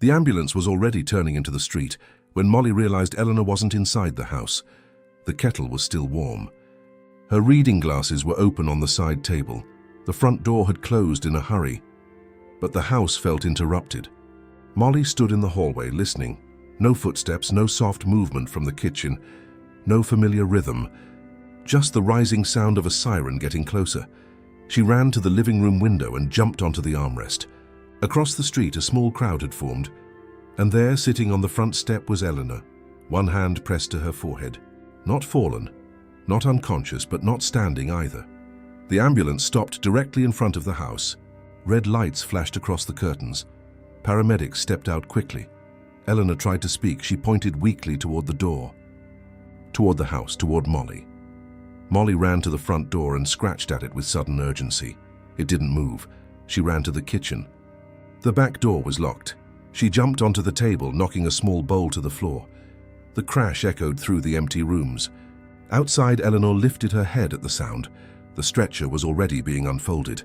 The ambulance was already turning into the street when Molly realized Eleanor wasn't inside the house. The kettle was still warm. Her reading glasses were open on the side table. The front door had closed in a hurry. But the house felt interrupted. Molly stood in the hallway listening. No footsteps, no soft movement from the kitchen, no familiar rhythm, just the rising sound of a siren getting closer. She ran to the living room window and jumped onto the armrest. Across the street, a small crowd had formed, and there, sitting on the front step, was Eleanor, one hand pressed to her forehead. Not fallen, not unconscious, but not standing either. The ambulance stopped directly in front of the house. Red lights flashed across the curtains. Paramedics stepped out quickly. Eleanor tried to speak. She pointed weakly toward the door, toward the house, toward Molly. Molly ran to the front door and scratched at it with sudden urgency. It didn't move. She ran to the kitchen. The back door was locked. She jumped onto the table, knocking a small bowl to the floor. The crash echoed through the empty rooms. Outside, Eleanor lifted her head at the sound. The stretcher was already being unfolded.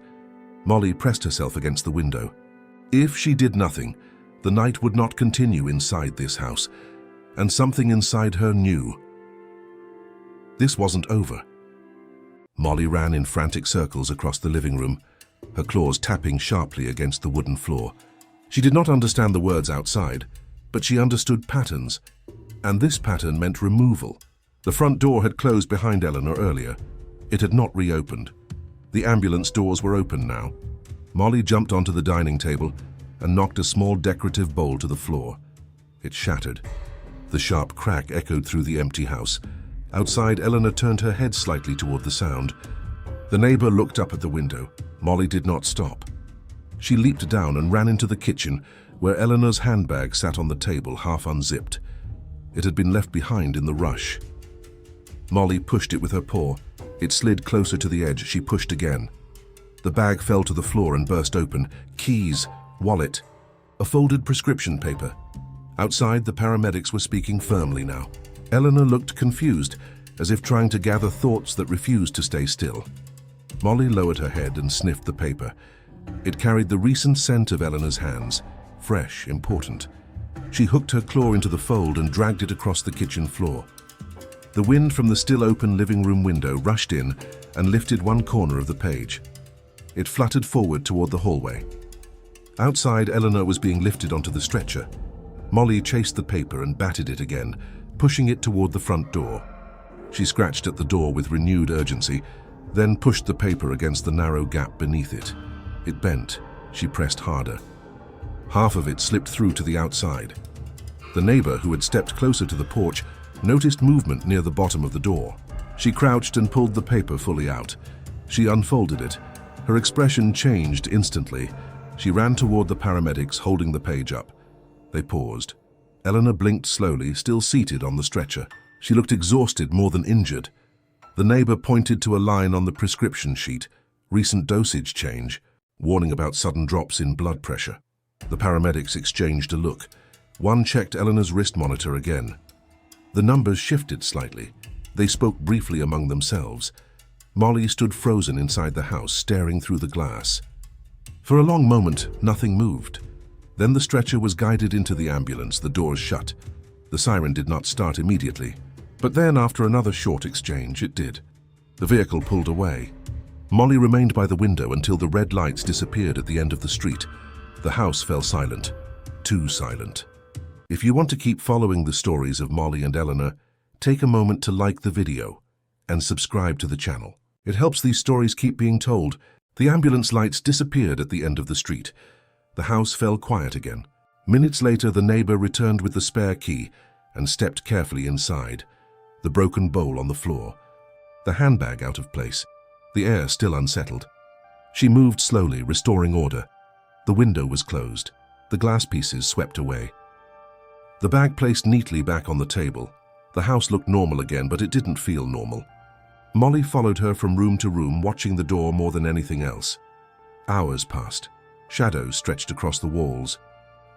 Molly pressed herself against the window. If she did nothing, the night would not continue inside this house, and something inside her knew. This wasn't over. Molly ran in frantic circles across the living room, her claws tapping sharply against the wooden floor. She did not understand the words outside, but she understood patterns, and this pattern meant removal. The front door had closed behind Eleanor earlier. It had not reopened. The ambulance doors were open now. Molly jumped onto the dining table and knocked a small decorative bowl to the floor. It shattered. The sharp crack echoed through the empty house. Outside, Eleanor turned her head slightly toward the sound. The neighbor looked up at the window. Molly did not stop. She leaped down and ran into the kitchen, where Eleanor's handbag sat on the table, half unzipped. It had been left behind in the rush. Molly pushed it with her paw. It slid closer to the edge. She pushed again. The bag fell to the floor and burst open. Keys, wallet, a folded prescription paper. Outside, the paramedics were speaking firmly now. Eleanor looked confused, as if trying to gather thoughts that refused to stay still. Molly lowered her head and sniffed the paper. It carried the recent scent of Eleanor's hands, fresh, important. She hooked her claw into the fold and dragged it across the kitchen floor. The wind from the still open living room window rushed in and lifted one corner of the page. It fluttered forward toward the hallway. Outside, Eleanor was being lifted onto the stretcher. Molly chased the paper and batted it again, pushing it toward the front door. She scratched at the door with renewed urgency, then pushed the paper against the narrow gap beneath it. It bent. She pressed harder. Half of it slipped through to the outside. The neighbor, who had stepped closer to the porch, noticed movement near the bottom of the door. She crouched and pulled the paper fully out. She unfolded it. Her expression changed instantly. She ran toward the paramedics, holding the page up. They paused. Eleanor blinked slowly, still seated on the stretcher. She looked exhausted more than injured. The neighbor pointed to a line on the prescription sheet, recent dosage change, warning about sudden drops in blood pressure. The paramedics exchanged a look. One checked Eleanor's wrist monitor again. The numbers shifted slightly. They spoke briefly among themselves. Molly stood frozen inside the house, staring through the glass. For a long moment, nothing moved. Then the stretcher was guided into the ambulance, the doors shut. The siren did not start immediately, but then after another short exchange, it did. The vehicle pulled away. Molly remained by the window until the red lights disappeared at the end of the street. The house fell silent, too silent. If you want to keep following the stories of Molly and Eleanor, take a moment to like the video and subscribe to the channel. It helps these stories keep being told. The ambulance lights disappeared at the end of the street. The house fell quiet again. Minutes later, the neighbor returned with the spare key and stepped carefully inside. The broken bowl on the floor, the handbag out of place, the air still unsettled. She moved slowly, restoring order. The window was closed. The glass pieces swept away. The bag placed neatly back on the table. The house looked normal again, but it didn't feel normal. Molly followed her from room to room, watching the door more than anything else. Hours passed. Shadows stretched across the walls.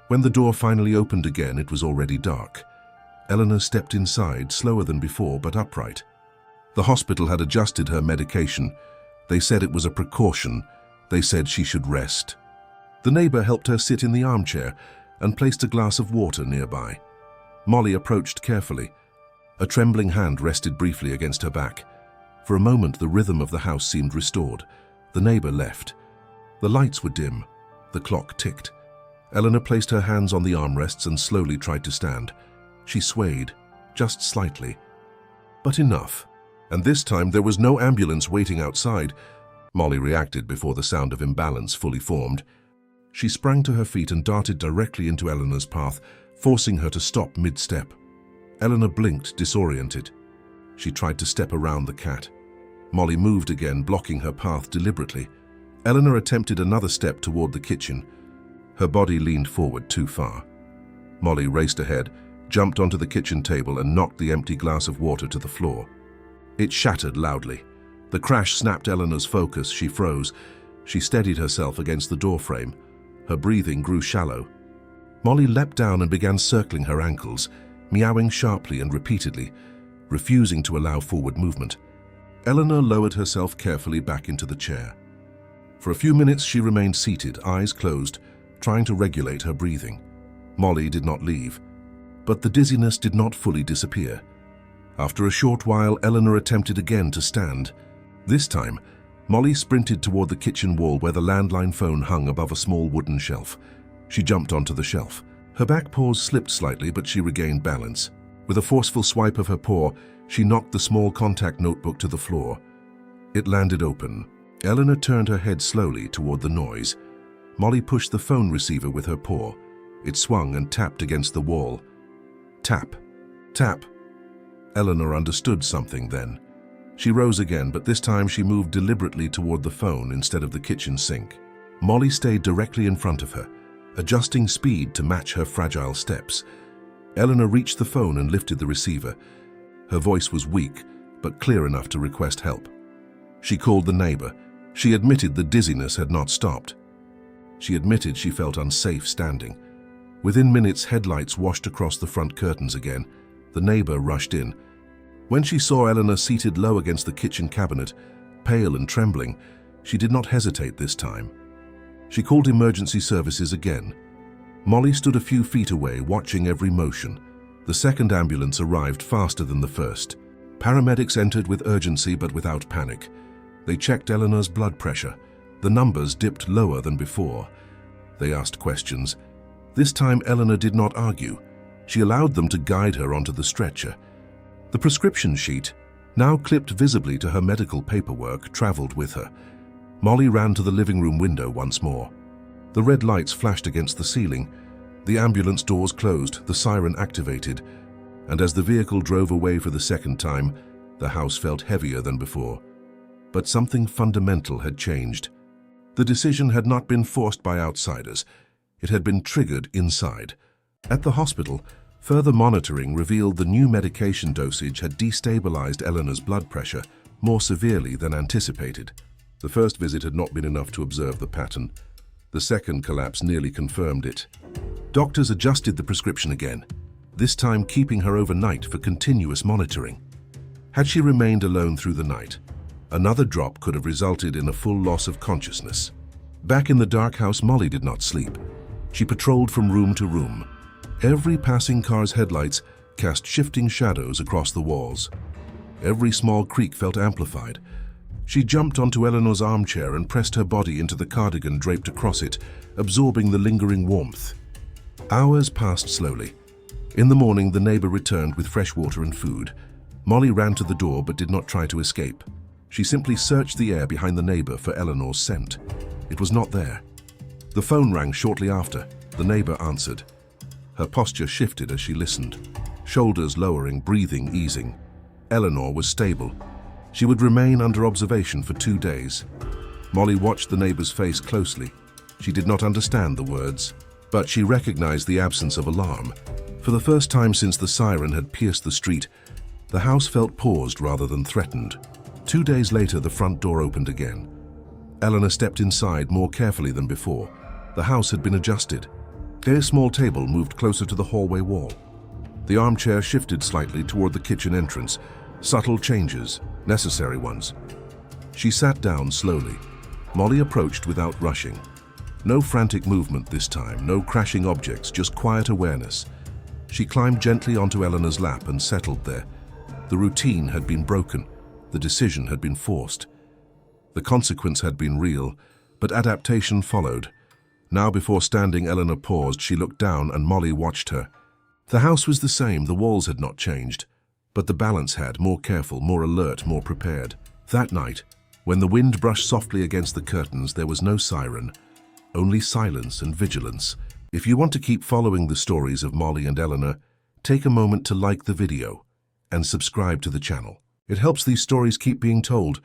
When the door finally opened again, it was already dark. Eleanor stepped inside, slower than before, but upright. The hospital had adjusted her medication. They said it was a precaution. They said she should rest. The neighbor helped her sit in the armchair. and placed a glass of water nearby. Molly approached carefully. A trembling hand rested briefly against her back. For a moment, the rhythm of the house seemed restored. The neighbor left. The lights were dim. The clock ticked. Eleanor placed her hands on the armrests and slowly tried to stand. She swayed, just slightly. But enough. And this time there was no ambulance waiting outside. Molly reacted before the sound of imbalance fully formed. She sprang to her feet and darted directly into Eleanor's path, forcing her to stop mid-step. Eleanor blinked, disoriented. She tried to step around the cat. Molly moved again, blocking her path deliberately. Eleanor attempted another step toward the kitchen. Her body leaned forward too far. Molly raced ahead, jumped onto the kitchen table and knocked the empty glass of water to the floor. It shattered loudly. The crash snapped Eleanor's focus. She froze. She steadied herself against the doorframe. Her breathing grew shallow. Molly leapt down and began circling her ankles, meowing sharply and repeatedly, refusing to allow forward movement. Eleanor lowered herself carefully back into the chair. For a few minutes she remained seated, eyes closed, trying to regulate her breathing. Molly did not leave, but the dizziness did not fully disappear. After a short while, Eleanor attempted again to stand. This time, Molly sprinted toward the kitchen wall where the landline phone hung above a small wooden shelf. She jumped onto the shelf. Her back paws slipped slightly, but she regained balance. With a forceful swipe of her paw, she knocked the small contact notebook to the floor. It landed open. Eleanor turned her head slowly toward the noise. Molly pushed the phone receiver with her paw. It swung and tapped against the wall. Tap. Tap. Eleanor understood something then. She rose again, but this time she moved deliberately toward the phone instead of the kitchen sink. Molly stayed directly in front of her, adjusting speed to match her fragile steps. Eleanor reached the phone and lifted the receiver. Her voice was weak, but clear enough to request help. She called the neighbor. She admitted the dizziness had not stopped. She admitted she felt unsafe standing. Within minutes, headlights washed across the front curtains again. The neighbor rushed in. When she saw Eleanor seated low against the kitchen cabinet, pale and trembling, she did not hesitate this time. She called emergency services again. Molly stood a few feet away, watching every motion. The second ambulance arrived faster than the first. Paramedics entered with urgency but without panic. They checked Eleanor's blood pressure. The numbers dipped lower than before. They asked questions. This time Eleanor did not argue. She allowed them to guide her onto the stretcher. The prescription sheet, now clipped visibly to her medical paperwork, traveled with her. Molly ran to the living room window once more. The red lights flashed against the ceiling. The ambulance doors closed, the siren activated, and as the vehicle drove away for the second time, the house felt heavier than before. But something fundamental had changed. The decision had not been forced by outsiders. It had been triggered inside. At the hospital, further monitoring revealed the new medication dosage had destabilized Eleanor's blood pressure more severely than anticipated. The first visit had not been enough to observe the pattern. The second collapse nearly confirmed it. Doctors adjusted the prescription again, this time keeping her overnight for continuous monitoring. Had she remained alone through the night, another drop could have resulted in a full loss of consciousness. Back in the dark house, Molly did not sleep. She patrolled from room to room. Every passing car's headlights cast shifting shadows across the walls. Every small creak felt amplified. She jumped onto Eleanor's armchair and pressed her body into the cardigan draped across it, absorbing the lingering warmth. Hours passed slowly. In the morning, the neighbor returned with fresh water and food. Molly ran to the door but did not try to escape. She simply searched the air behind the neighbor for Eleanor's scent. It was not there. The phone rang shortly after. The neighbor answered. Her posture shifted as she listened, shoulders lowering, breathing easing. Eleanor was stable. She would remain under observation for 2 days. Molly watched the neighbor's face closely. She did not understand the words, but she recognized the absence of alarm. For the first time since the siren had pierced the street, the house felt paused rather than threatened. 2 days later, the front door opened again. Eleanor stepped inside more carefully than before. The house had been adjusted. A small table moved closer to the hallway wall. The armchair shifted slightly toward the kitchen entrance. Subtle changes, necessary ones. She sat down slowly. Molly approached without rushing. No frantic movement this time, no crashing objects, just quiet awareness. She climbed gently onto Eleanor's lap and settled there. The routine had been broken. The decision had been forced. The consequence had been real, but adaptation followed. Now, before standing, Eleanor paused. She looked down and Molly watched her. The house was the same, the walls had not changed, but the balance had, more careful, more alert, more prepared. That night, when the wind brushed softly against the curtains, there was no siren, only silence and vigilance. If you want to keep following the stories of Molly and Eleanor, take a moment to like the video and subscribe to the channel. It helps these stories keep being told.